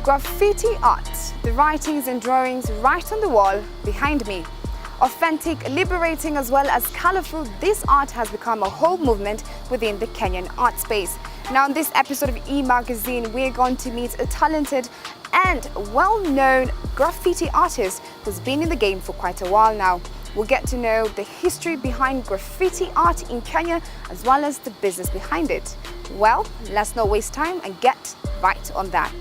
Graffiti art, the writings and drawings right on the wall behind me. Authentic, liberating as well as colorful, this art has become a whole movement within the Kenyan art space. Now in this episode of E-Magazine, we're going to meet a talented and well-known graffiti artist who's been in the game for quite a while now. We'll get to know the history behind graffiti art in Kenya as well as the business behind it. Well, let's not waste time and get right on that.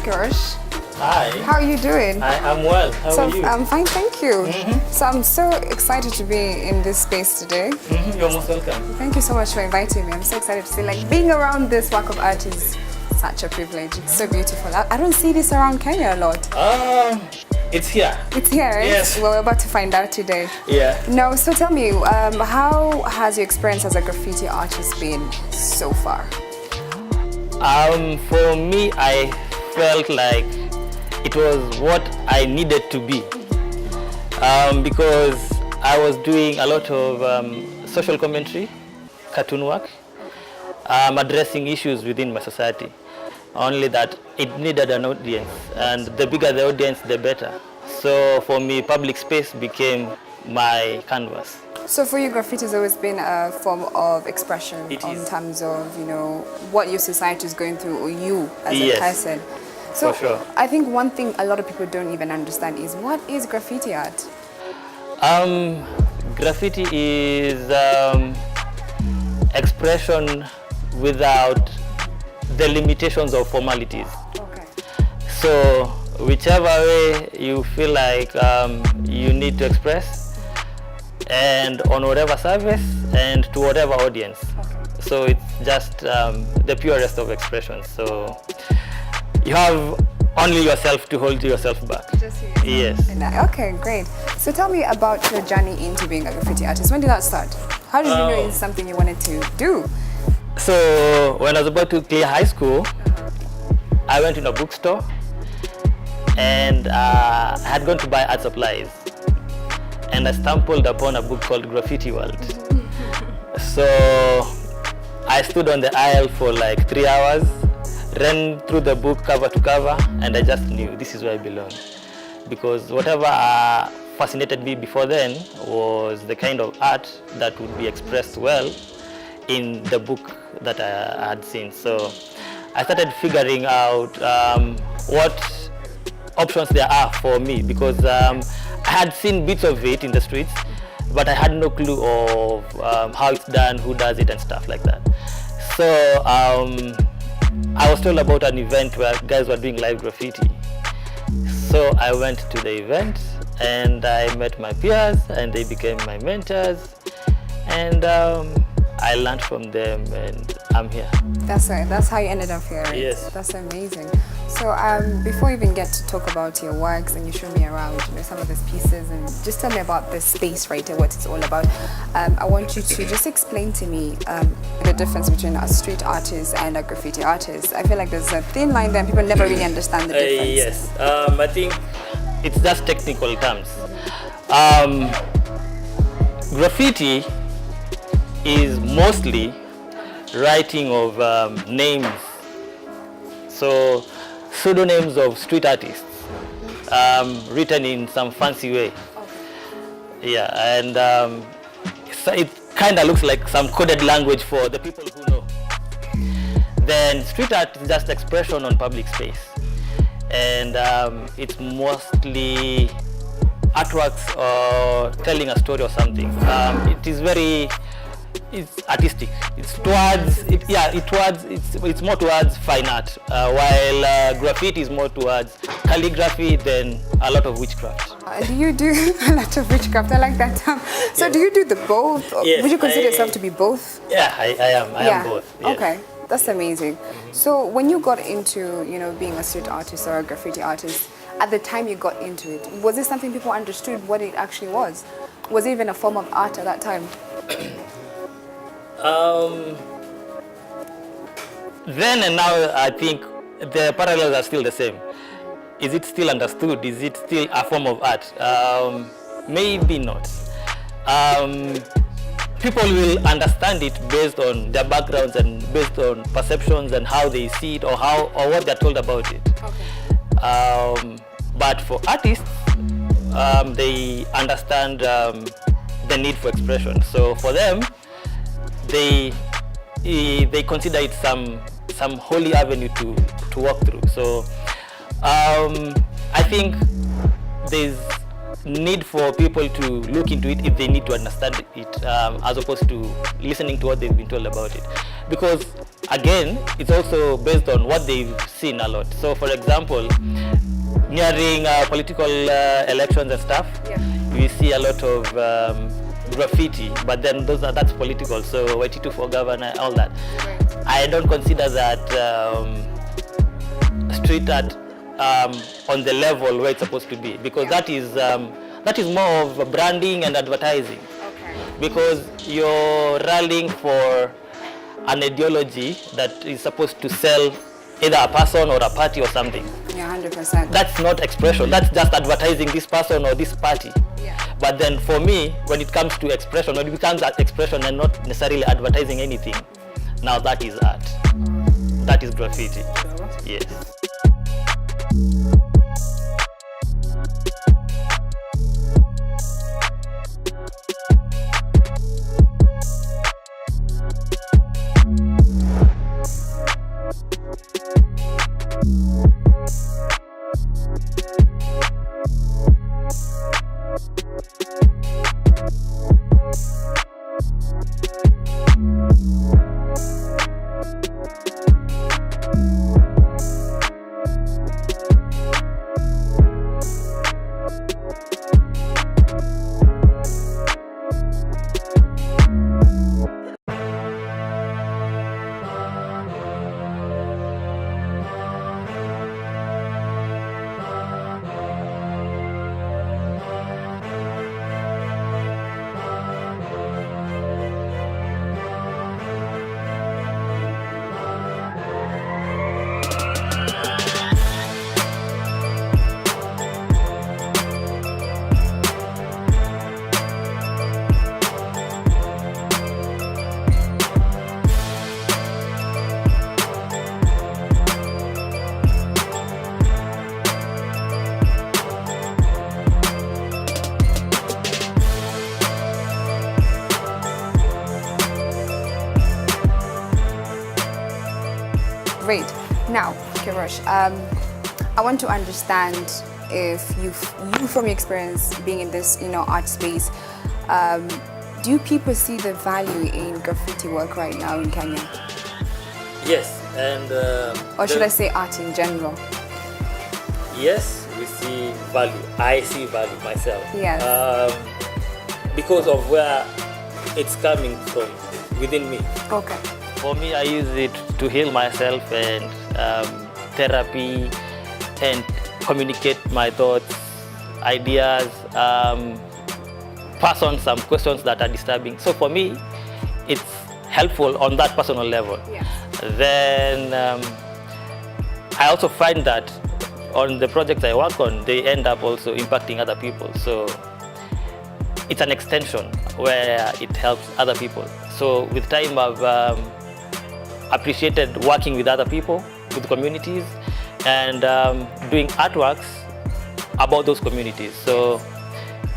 Kerosh. Hi. How are you doing? I'm well. How are you? I'm fine, thank you. So I'm so excited to be in this space today. You're most welcome. Thank you so much for inviting me. I'm so excited to see, like, being around this work of art is such a privilege. It's so beautiful. I don't see this around Kenya a lot. It's here. It's here, right? Yes. Well, we're about to find out today. Yeah. No, so tell me, how has your experience as a graffiti artist been so far? For me, I felt like it was what I needed to be, because I was doing a lot of social commentary, cartoon work, addressing issues within my society, only that it needed an audience, and the bigger the audience, the better. So for me, public space became my canvas. So for you, graffiti has always been a form of expression in terms of, you know, what your society is going through, or you as a person. So for sure. I think one thing a lot of people don't even understand is, what is graffiti art? Graffiti is expression without the limitations of formalities. Okay. So whichever way you feel like you need to express, and on whatever service and to whatever audience. Okay. So it's just the purest of expression. So you have only yourself to hold yourself back. Just you. Yes. Okay, great. So tell me about your journey into being a graffiti artist. When did that start? How did you know it's something you wanted to do? So when I was about to clear high school, I went in a bookstore and I had gone to buy art supplies. And I stumbled upon a book called Graffiti World. So I stood on the aisle for like 3 hours, ran through the book cover to cover, and I just knew this is where I belong. Because whatever fascinated me before then was the kind of art that would be expressed well in the book that I had seen. So I started figuring out what options there are for me, because I had seen bits of it in the streets, but I had no clue of how it's done, who does it, and stuff like that. So I was told about an event where guys were doing live graffiti. So I went to the event and I met my peers and they became my mentors, and I learned from them and I'm here. That's right. That's how you ended up here, right? Yes. That's amazing. So before we even get to talk about your works and you show me around, you know, some of these pieces, and just tell me about the space right here, what it's all about. I want you to just explain to me the difference between a street artist and a graffiti artist. I feel like there's a thin line there and people never really understand the difference. Yes, I think it's just technical terms. Graffiti is mostly writing of names. So pseudonyms of street artists, written in some fancy way. Okay. Yeah, and so it kind of looks like some coded language for the people who know. Then street art is just expression on public space, and it's mostly artworks or telling a story or something. It is very, it's artistic. It's towards, it's more towards fine art, while graffiti is more towards calligraphy than a lot of witchcraft. Do you do a lot of witchcraft? I like that term. So Yes. do you do the both? Yes, Would you consider yourself to be both? Yeah, I am both. Yes. Okay, that's amazing. So when you got into, being a street artist or a graffiti artist, at the time you got into it, was it something people understood what it actually was? Was it even a form of art at that time? Then and now, I think the parallels are still the same. Is it still understood? Is it still a form of art? Maybe not. People will understand it based on their backgrounds and based on perceptions and how they see it or what they're told about it. Okay. But for artists, they understand the need for expression. So for them, they consider it some holy avenue to walk through. So I think there's need for people to look into it if they need to understand it, as opposed to listening to what they've been told about it. Because again, it's also based on what they've seen a lot. So for example, nearing political elections and stuff, we see a lot of graffiti, but then that's political. So Waititu for governor, all that. Right. I don't consider that street art on the level where it's supposed to be, because that is more of branding and advertising. Okay. Because you're rallying for an ideology that is supposed to sell either a person or a party or something. Yeah, 100%. That's not expression. That's just advertising this person or this party. Yeah. But then for me, when it comes to expression, when it becomes that expression and not necessarily advertising anything, now that is art. That is graffiti. Yes. Great. Now, Kerosh, I want to understand if you from your experience being in this, art space, do people see the value in graffiti work right now in Kenya? Yes, and Or should I say art in general? yes, we see value. I see value myself. Yes. Because of where it's coming from within me. Okay. For me, I use it to heal myself and therapy and communicate my thoughts, ideas, pass on some questions that are disturbing. So for me, it's helpful on that personal level. Yes. Then I also find that on the projects I work on, they end up also impacting other people. So it's an extension where it helps other people. So with time, I've appreciated working with other people, with communities, and doing artworks about those communities. So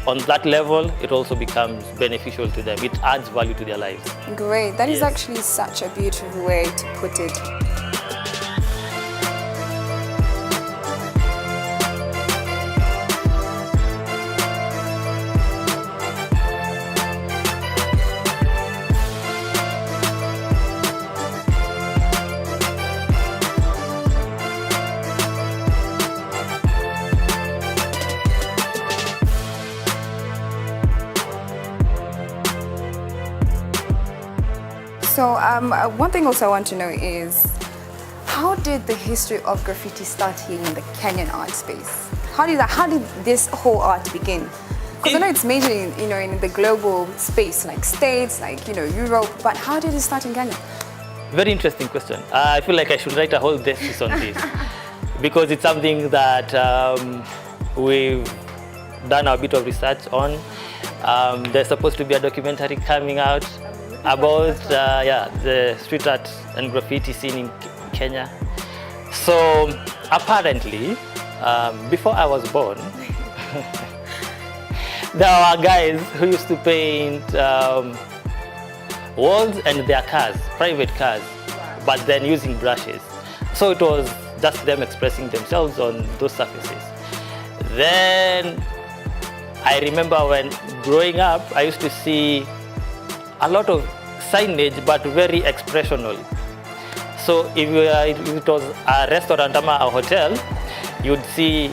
on that level, it also becomes beneficial to them. It adds value to their lives. Great. That is Yes. actually such a beautiful way to put it. So one thing also I want to know is, how did the history of graffiti start here in the Kenyan art space? How did this whole art begin? Because I know it's majorly, in the global space, like States, like, Europe, but how did it start in Kenya? Very interesting question. I feel like I should write a whole thesis on this because it's something that we've done a bit of research on. There's supposed to be a documentary coming out about the street art and graffiti scene in Kenya. So apparently, before I was born, there were guys who used to paint walls and their cars, private cars, but then using brushes. So it was just them expressing themselves on those surfaces. Then I remember when growing up, I used to see a lot of signage, but very expressional. So if it was a restaurant or a hotel, you'd see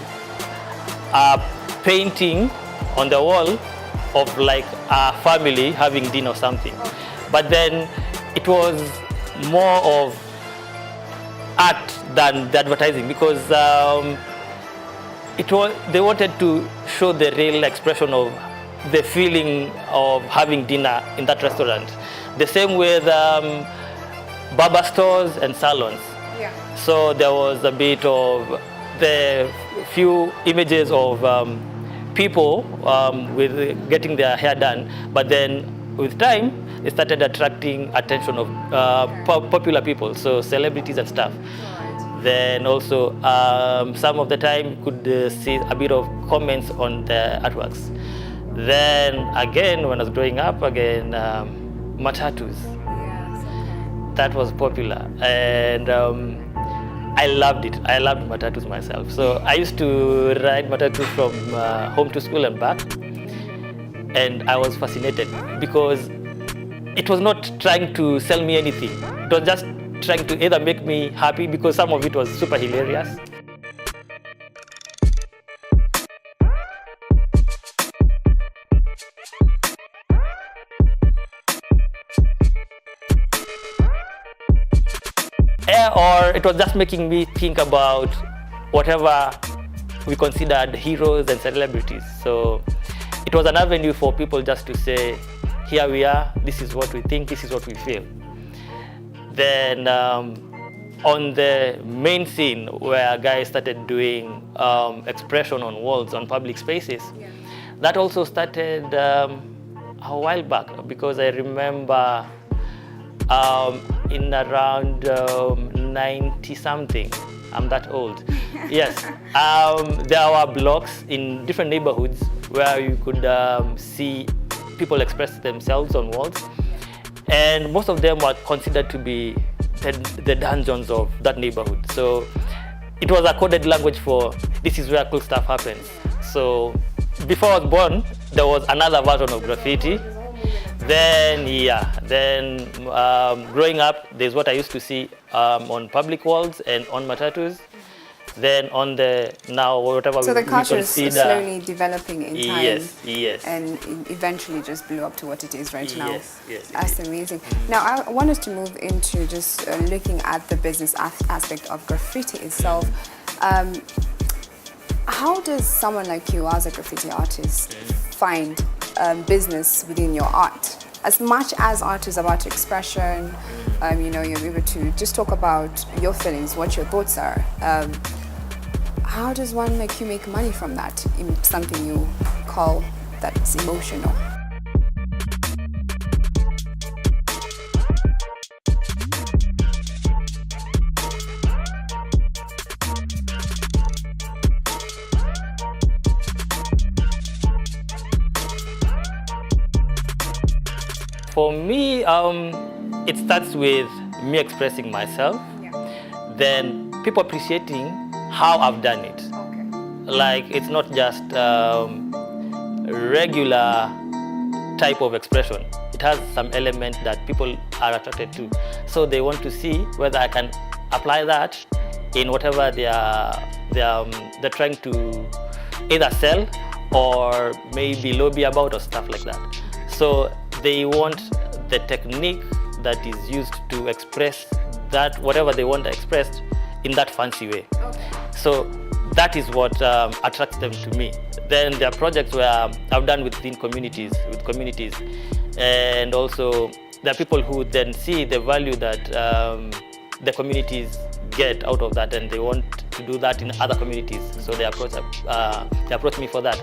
a painting on the wall of like a family having dinner or something. But then it was more of art than the advertising, because they wanted to show the real expression of the feeling of having dinner in that restaurant. The same with barber stores and salons. Yeah. So there was a bit of the few images of people with getting their hair done, but then with time it started attracting attention of popular people, so celebrities and stuff. Then also some of the time you could see a bit of comments on the artworks. Then again, when I was growing up, matatus. That was popular, and I loved it. I loved matatus myself. So I used to ride matatus from home to school and back, and I was fascinated because it was not trying to sell me anything. It was just trying to either make me happy, because some of it was super hilarious. Or it was just making me think about whatever we considered heroes and celebrities. So it was an avenue for people just to say, here we are, this is what we think, this is what we feel. Then on the main scene where guys started doing expression on walls, on public spaces, that also started a while back, because I remember in around 90-something, I'm that old. Yes, there were blocks in different neighborhoods where you could see people express themselves on walls, and most of them were considered to be the dungeons of that neighborhood. So it was a coded language for this is where cool stuff happens. So before I was born, there was another version of graffiti. Then growing up, there's what I used to see on public walls and on matatus. Then on the now whatever so we the culture consider, is slowly developing in time. Yes. And it eventually just blew up to what it is right now. Yes. That's amazing. Now I want us to move into just looking at the business aspect of graffiti itself. How does someone like you, as a graffiti artist, find business within your art? As much as art is about expression, you're able to just talk about your feelings, what your thoughts are. How does one make money from that in something you call that's emotional? For me, it starts with me expressing myself, then people appreciating how I've done it. Okay. Like, it's not just regular type of expression. It has some element that people are attracted to. So they want to see whether I can apply that in whatever they're trying to either sell or maybe lobby about or stuff like that. So they want the technique that is used to express that whatever they want expressed in that fancy way. Okay. So that is what attracts them to me. Then there are projects where I've done within communities, and also there are people who then see the value that the communities get out of that, and they want to do that in other communities. So they approach me for that.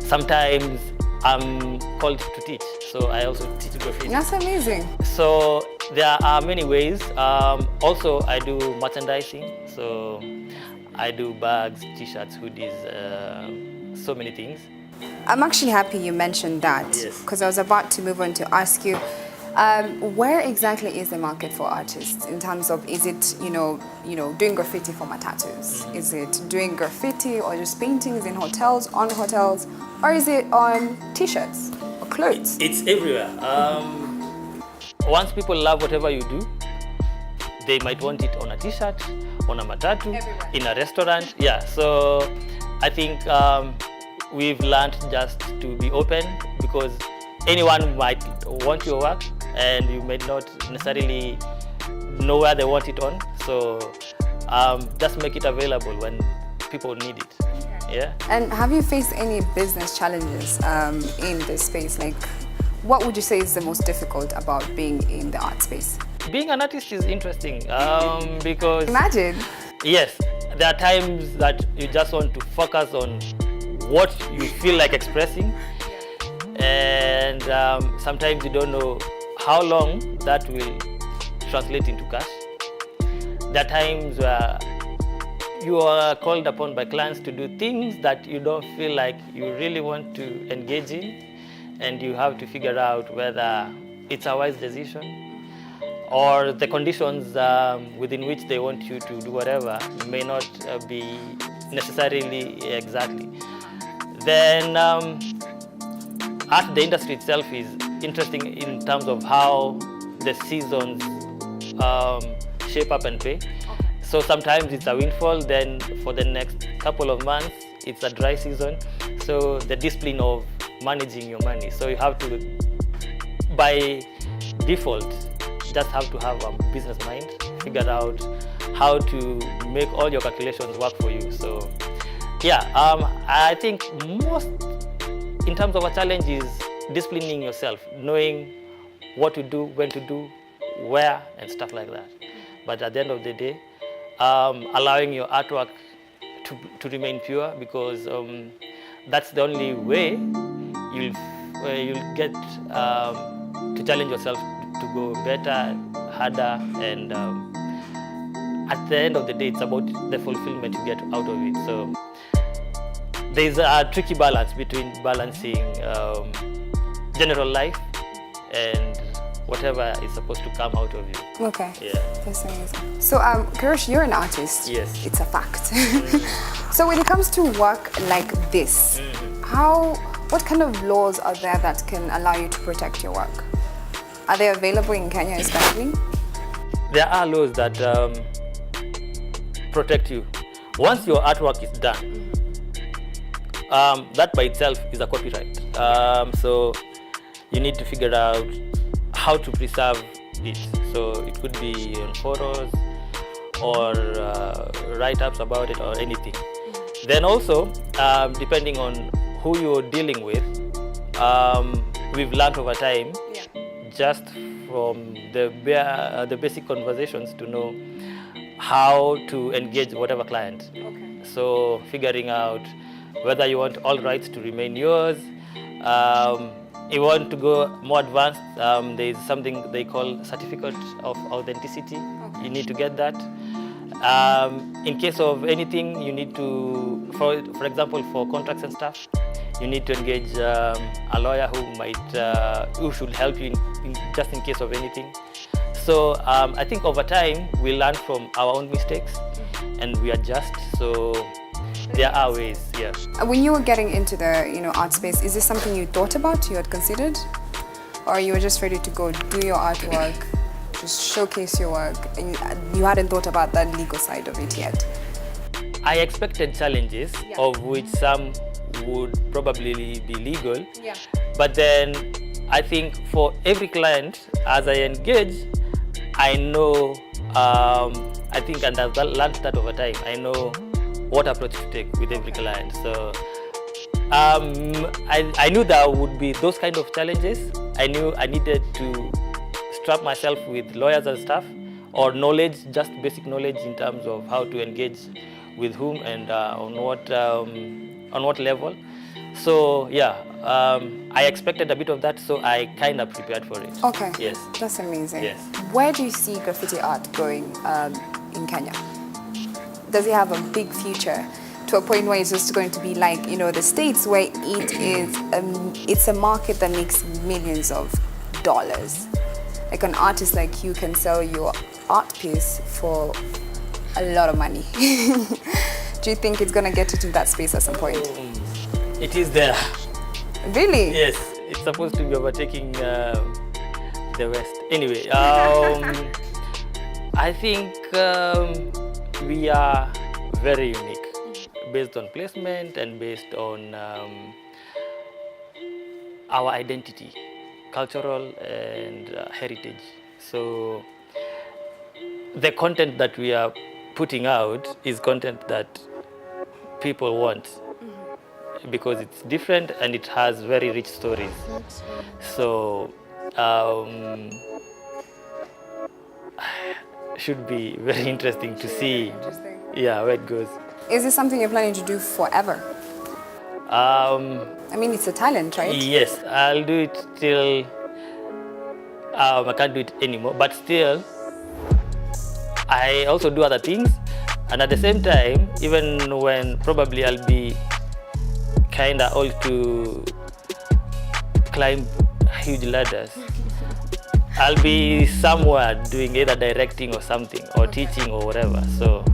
Sometimes I'm called to teach, so I also teach graffiti. That's amazing. So there are many ways. Also, I do merchandising. So I do bags, t-shirts, hoodies, so many things. I'm actually happy you mentioned that, Yes. because I was about to move on to ask you, where exactly is the market for artists in terms of, is it doing graffiti for my tattoos? Mm-hmm. Is it doing graffiti or just paintings in hotels, on hotels, or is it on t-shirts or clothes? It's everywhere. Once people love whatever you do, they might want it on a t-shirt, on a matatu, Everywhere. in a restaurant. Yeah, so I think we've learned just to be open, because anyone might want your work and you may not necessarily know where they want it on. So just make it available when people need it. Yeah. And have you faced any business challenges in this space? Like, what would you say is the most difficult about being in the art space? Being an artist is interesting because Imagine. yes, there are times that you just want to focus on what you feel like expressing, and sometimes you don't know how long that will translate into cash. There are times where you are called upon by clients to do things that you don't feel like you really want to engage in, and you have to figure out whether it's a wise decision, or the conditions within which they want you to do whatever may not be necessarily exactly. Then art, the industry itself is interesting in terms of how the seasons shape up and pay. So sometimes it's a windfall, then for the next couple of months it's a dry season. So the discipline of managing your money. So you have to, by default, just have to have a business mind, figure out how to make all your calculations work for you. So yeah, I think most in terms of a challenge is disciplining yourself, knowing what to do, when to do, where, and stuff like that. But at the end of the day, allowing your artwork to remain pure, because that's the only way you'll get to challenge yourself to go better, harder, and at the end of the day, it's about the fulfillment you get out of it. So there's a tricky balance between balancing general life and whatever is supposed to come out of you. Okay. Yeah. That's amazing. So, Kerosh, you're an artist. Yes. It's a fact. So when it comes to work like this, what kind of laws are there that can allow you to protect your work? Are they available in Kenya especially? There are laws that protect you. Once your artwork is done, that by itself is a copyright. So you need to figure out how to preserve it. So it could be on photos or write-ups about it or anything. Then also, depending on who you're dealing with, we've learned over time, just from the basic conversations, to know how to engage whatever client. Okay. So figuring out whether you want all rights to remain yours. You want to go more advanced, there is something they call certificate of authenticity. Okay. You need to get that. In case of anything, you need to, for example, for contracts and stuff, you need to engage a lawyer who should help you just in case of anything. So I think over time we learn from our own mistakes and we adjust. So there are ways, yeah. When you were getting into the art space, is this something you thought about, you had considered? Or you were just ready to go do your artwork, just showcase your work, and you hadn't thought about that legal side of it yet? I expected challenges, of which some would probably be legal. Yeah. But then I think for every client, as I engage, I know, I think, and I've learned that over time, I know what approach to take with every client. So I knew there would be those kind of challenges. I knew I needed to strap myself with lawyers and stuff, or knowledge, just basic knowledge in terms of how to engage with whom and on what level. So yeah, I expected a bit of that, so I kind of prepared for it. Okay. Yes. That's amazing. Yes. Where do you see graffiti art going in Kenya? Does it have a big future to a point where it's just going to be like, the States, where it is, it's a market that makes millions of dollars? Like an artist like you can sell your art piece for a lot of money. Do you think it's going to get into that space at some point? It is there. Really? Yes, it's supposed to be overtaking the West. Anyway, I think we are very unique based on placement and based on our identity, cultural and heritage. So the content that we are putting out is content that people want, because it's different and it has very rich stories. So should be very interesting to see where it goes. Is this something you're planning to do forever? I mean, it's a talent, right? Yes, I'll do it till I can't do it anymore, but still I also do other things, and at the same time, even when probably I'll be kind of old to climb huge ladders, I'll be somewhere doing either directing or something, or teaching or whatever, so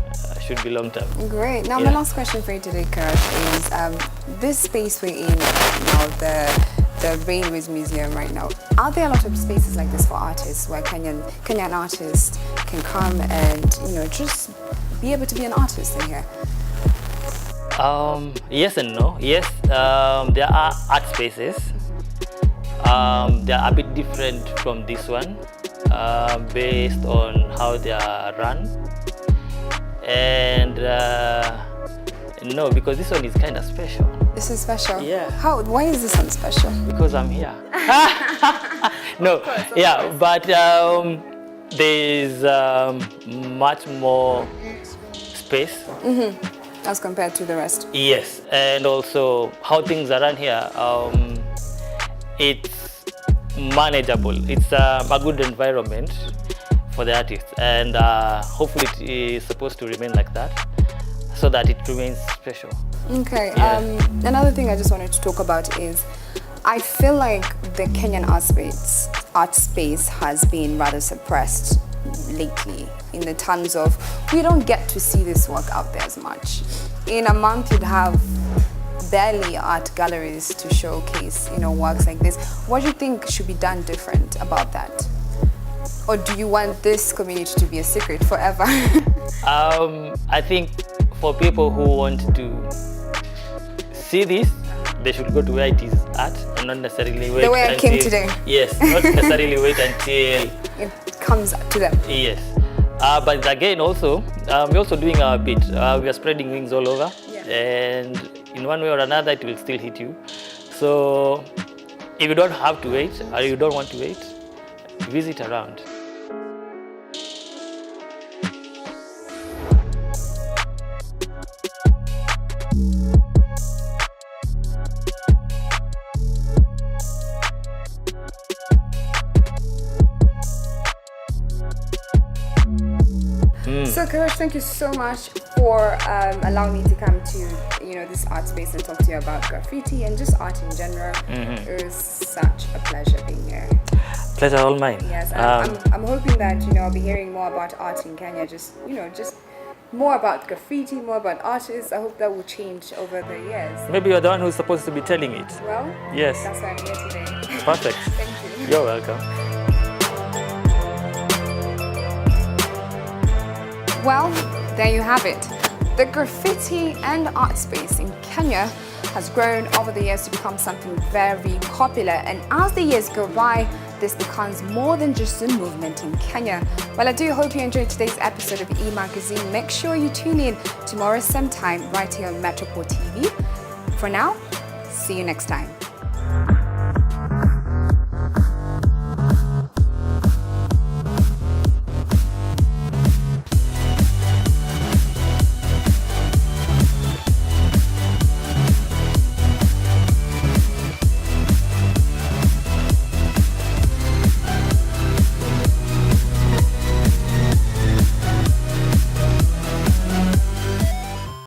should be long term. Great. Now my last question for you today, Kerosh, is this space we're in now, the Railways Museum right now, are there a lot of spaces like this for artists where Kenyan artists can come and just be able to be an artist in here? Yes and no. Yes, there are art spaces. They are a bit different from this one, based on how they are run. And no, because this one is kind of special. This is special? Yeah. Why is this one special? Because I'm here. No, but there's much more space. As compared to the rest? Yes, and also how things are run here, it's manageable. It's a good environment for the artists, and hopefully it is supposed to remain like that, so that it remains special. Okay, another thing I just wanted to talk about is, I feel like the Kenyan art space has been rather suppressed lately, in the terms of we don't get to see this work out there as much. In a month you'd have barely art galleries to showcase works like this. What do you think should be done different about that? Or do you want this community to be a secret forever? I think for people who want to see this, they should go to where it is at, and not necessarily wait the way I came today. Yes, not necessarily wait until it comes to them. Yes, but again, also we're also doing our bit. We are spreading wings all over, and in one way or another, it will still hit you. So if you don't have to wait, or you don't want to wait, visit around. So Kerosh, thank you so much for allowing me to come to this art space and talk to you about graffiti and just art in general. It was such a pleasure being here. Pleasure all mine. Yes, I'm hoping that I'll be hearing more about art in Kenya. Just more about graffiti, more about artists. I hope that will change over the years. Maybe you're the one who's supposed to be telling it. Well, yes. That's why I'm here today. Perfect. Thank you. You're welcome. Well, there you have it. The graffiti and art space in Kenya has grown over the years to become something very popular, and as the years go by, this becomes more than just a movement in Kenya. Well, I do hope you enjoyed today's episode of E-Magazine. Make sure you tune in tomorrow same time right here on Metroport TV. For now, see you next time.